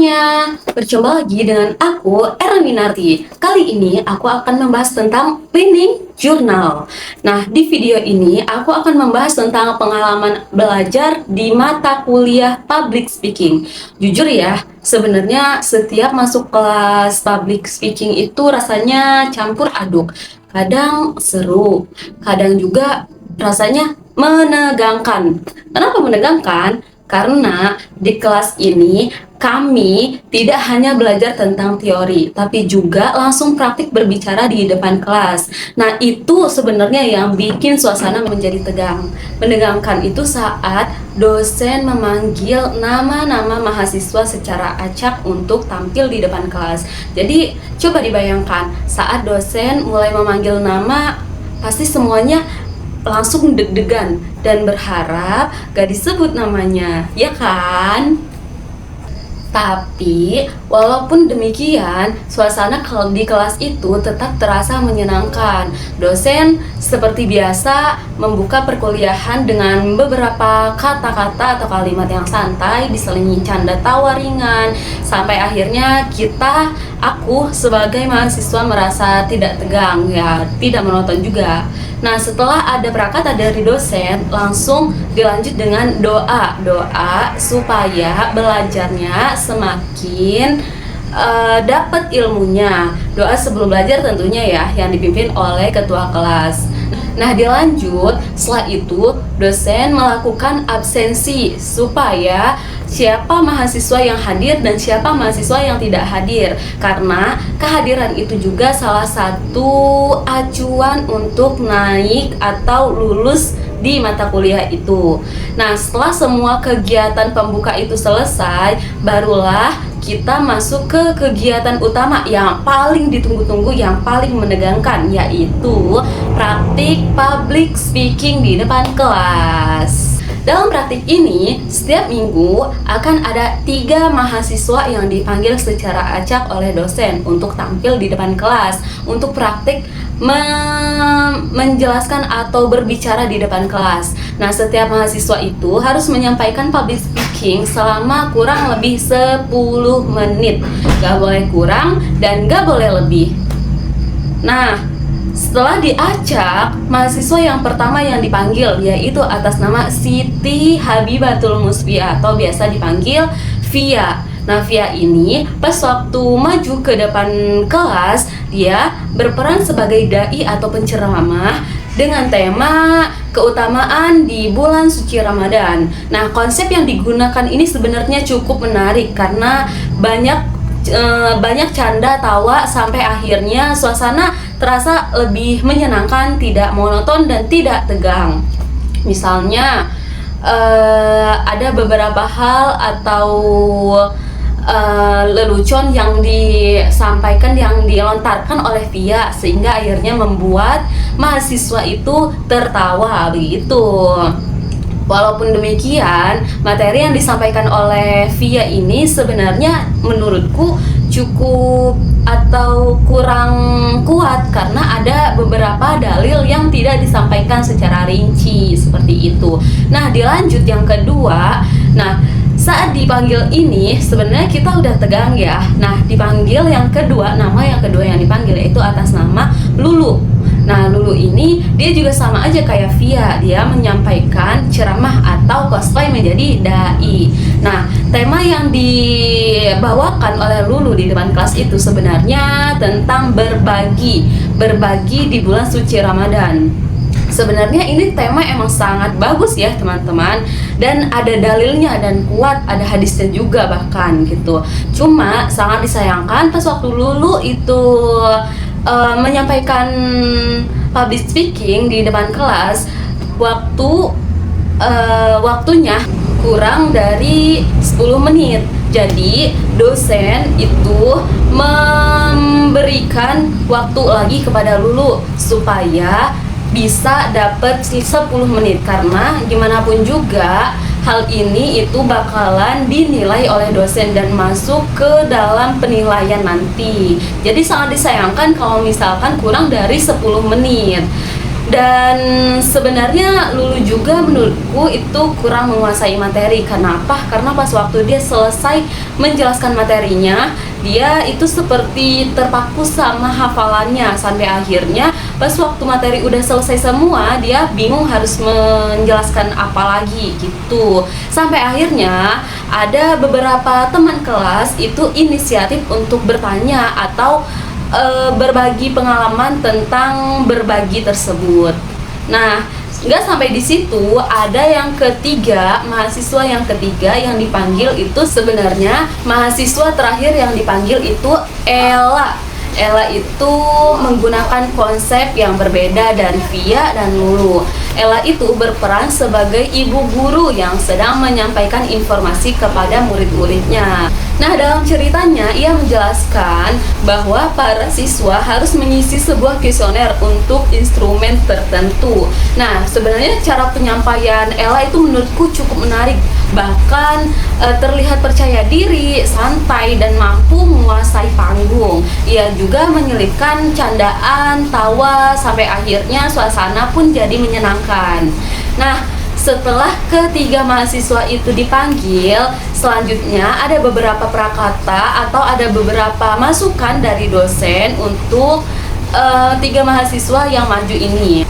semuanya, berjumpa lagi dengan aku, Era Minarti. Kali ini aku akan membahas tentang reading journal. Nah, di video ini aku akan membahas tentang pengalaman belajar di mata kuliah public speaking. Jujur ya, sebenarnya setiap masuk kelas public speaking itu rasanya campur aduk. Kadang seru, kadang juga rasanya menegangkan. Kenapa menegangkan? Karena di kelas ini kami tidak hanya belajar tentang teori, tapi juga langsung praktik berbicara di depan kelas. Nah, itu sebenarnya yang bikin suasana menjadi tegang. Menegangkan itu saat dosen memanggil nama-nama mahasiswa secara acak untuk tampil di depan kelas. Jadi, coba dibayangkan saat dosen mulai memanggil nama, pasti semuanya langsung deg-degan dan berharap gak disebut namanya, ya kan? Tapi, walaupun demikian, suasana di kelas itu tetap terasa menyenangkan. Dosen seperti biasa membuka perkuliahan dengan beberapa kata-kata atau kalimat yang santai, diselingi canda tawa ringan, sampai akhirnya aku sebagai mahasiswa merasa tidak tegang, ya tidak menonton juga. Nah, setelah ada prakata dari dosen, langsung dilanjut dengan doa supaya belajarnya semakin dapat ilmunya. Doa sebelum belajar tentunya ya, yang dipimpin oleh ketua kelas. Nah, dilanjut, setelah itu dosen melakukan absensi supaya siapa mahasiswa yang hadir dan siapa mahasiswa yang tidak hadir, karena kehadiran itu juga salah satu acuan untuk naik atau lulus di mata kuliah itu. Nah, setelah semua kegiatan pembuka itu selesai, barulah kita masuk ke kegiatan utama yang paling ditunggu-tunggu, yang paling menegangkan, yaitu praktik public speaking di depan kelas. Dalam praktik ini, setiap minggu akan ada 3 mahasiswa yang dipanggil secara acak oleh dosen untuk tampil di depan kelas untuk praktik menjelaskan atau berbicara di depan kelas. Nah, setiap mahasiswa itu harus menyampaikan public speaking selama kurang lebih 10 menit. Gak boleh kurang dan gak boleh lebih. Nah, setelah diacak, mahasiswa yang pertama yang dipanggil yaitu atas nama Siti Habibatul Musfia atau biasa dipanggil Via. Nah, Via ini pas waktu maju ke depan kelas, dia berperan sebagai dai atau penceramah dengan tema keutamaan di bulan suci Ramadan. Nah, konsep yang digunakan ini sebenarnya cukup menarik karena banyak canda tawa sampai akhirnya suasana terasa lebih menyenangkan, tidak monoton dan tidak tegang. Misalnya ada beberapa hal atau lelucon yang disampaikan, yang dilontarkan oleh Via, sehingga akhirnya membuat mahasiswa itu tertawa begitu. Walaupun demikian, materi yang disampaikan oleh Via ini sebenarnya menurutku cukup atau kurang kuat karena ada beberapa dalil yang tidak disampaikan secara rinci seperti itu. Nah, dilanjut yang kedua. Nah, saat dipanggil ini sebenarnya kita udah tegang ya. Nah, dipanggil yang kedua, nama yang kedua yang dipanggil itu atas nama Lulu. Nah, Lulu ini dia juga sama aja kayak Via, dia menyampaikan ceramah atau cosplay menjadi dai. Nah, tema yang dibawakan oleh Lulu di depan kelas itu sebenarnya tentang berbagi di bulan suci Ramadan. Sebenarnya ini tema emang sangat bagus ya teman-teman, dan ada dalilnya dan kuat, ada hadisnya juga bahkan gitu. Cuma sangat disayangkan pas waktu Lulu itu menyampaikan public speaking di depan kelas, waktunya kurang dari 10 menit. Jadi dosen itu memberikan waktu lagi kepada Lulu supaya bisa dapat 10 menit, karena gimana pun juga hal ini itu bakalan dinilai oleh dosen dan masuk ke dalam penilaian nanti. Jadi sangat disayangkan kalau misalkan kurang dari 10 menit. Dan sebenarnya Lulu juga menurutku itu kurang menguasai materi. Kenapa? Karena pas waktu dia selesai menjelaskan materinya, dia itu seperti terpaku sama hafalannya. Sampai akhirnya pas waktu materi udah selesai semua, dia bingung harus menjelaskan apa lagi gitu. Sampai akhirnya ada beberapa teman kelas itu inisiatif untuk bertanya atau berbagi pengalaman tentang berbagi tersebut. Nah, nggak sampai di situ, ada yang ketiga, mahasiswa yang ketiga yang dipanggil itu sebenarnya mahasiswa terakhir yang dipanggil itu Ella. Ella itu menggunakan konsep yang berbeda dari Via dan Lulu. Ella itu berperan sebagai ibu guru yang sedang menyampaikan informasi kepada murid-muridnya. Nah, dalam ceritanya ia menjelaskan bahwa para siswa harus mengisi sebuah kuesioner untuk instrumen tertentu. Nah, sebenarnya cara penyampaian Ella itu menurutku cukup menarik, bahkan terlihat percaya diri, santai, dan mampu menguasai panggung. Ia juga menyelipkan candaan, tawa, sampai akhirnya suasana pun jadi menyenangkan. Nah, setelah ketiga mahasiswa itu dipanggil, selanjutnya ada beberapa prakata atau ada beberapa masukan dari dosen untuk tiga mahasiswa yang maju ini.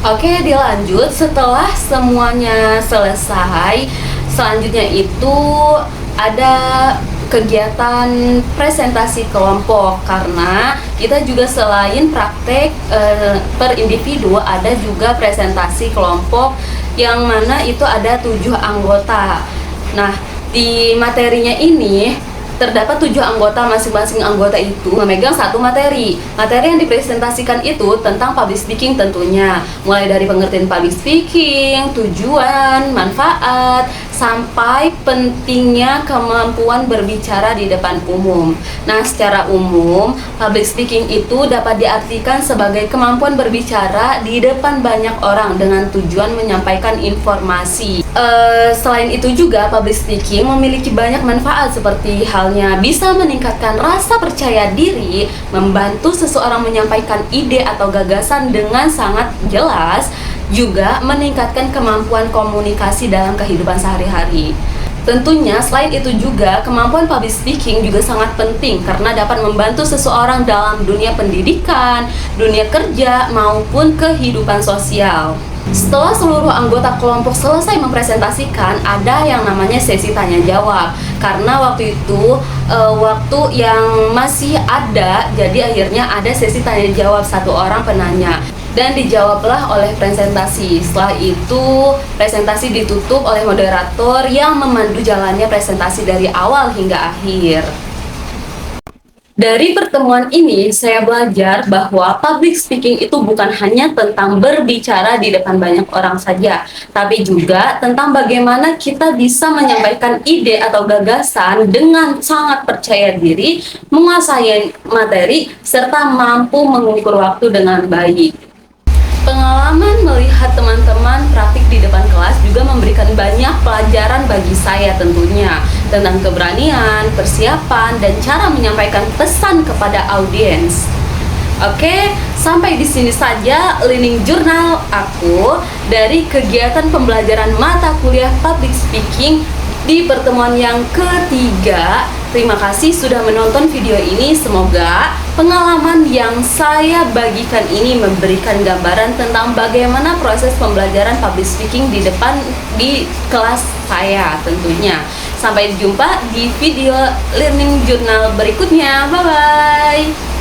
Oke, dilanjut. Setelah semuanya selesai, selanjutnya itu ada kegiatan presentasi kelompok, karena kita juga selain praktek per individu, ada juga presentasi kelompok yang mana itu ada 7 anggota. Nah, di materinya ini terdapat 7 anggota, masing-masing anggota itu memegang satu materi. Materi yang dipresentasikan itu tentang public speaking tentunya, mulai dari pengertian public speaking, tujuan, manfaat, sampai pentingnya kemampuan berbicara di depan umum. Nah, secara umum, public speaking itu dapat diartikan sebagai kemampuan berbicara di depan banyak orang dengan tujuan menyampaikan informasi. Selain itu juga, public speaking memiliki banyak manfaat, seperti halnya bisa meningkatkan rasa percaya diri, membantu seseorang menyampaikan ide atau gagasan dengan sangat jelas, juga meningkatkan kemampuan komunikasi dalam kehidupan sehari-hari. Tentunya selain itu juga, kemampuan public speaking juga sangat penting karena dapat membantu seseorang dalam dunia pendidikan, dunia kerja, maupun kehidupan sosial. Setelah seluruh anggota kelompok selesai mempresentasikan, ada yang namanya sesi tanya jawab. Karena waktu itu waktu yang masih ada, jadi akhirnya ada sesi tanya jawab satu orang penanya, dan dijawablah oleh presentasi. Setelah itu presentasi ditutup oleh moderator yang memandu jalannya presentasi dari awal hingga akhir. Dari pertemuan ini, saya belajar bahwa public speaking itu bukan hanya tentang berbicara di depan banyak orang saja, tapi juga tentang bagaimana kita bisa menyampaikan ide atau gagasan dengan sangat percaya diri, menguasai materi, serta mampu mengukur waktu dengan baik. Pengalaman melihat teman-teman praktik di depan kelas juga memberikan banyak pelajaran bagi saya tentunya, tentang keberanian, persiapan, dan cara menyampaikan pesan kepada audiens. Oke, sampai di sini saja learning journal aku dari kegiatan pembelajaran mata kuliah public speaking di pertemuan yang ketiga. Terima kasih sudah menonton video ini. Semoga pengalaman yang saya bagikan ini memberikan gambaran tentang bagaimana proses pembelajaran public speaking di kelas saya tentunya. Sampai jumpa di video learning journal berikutnya. Bye bye.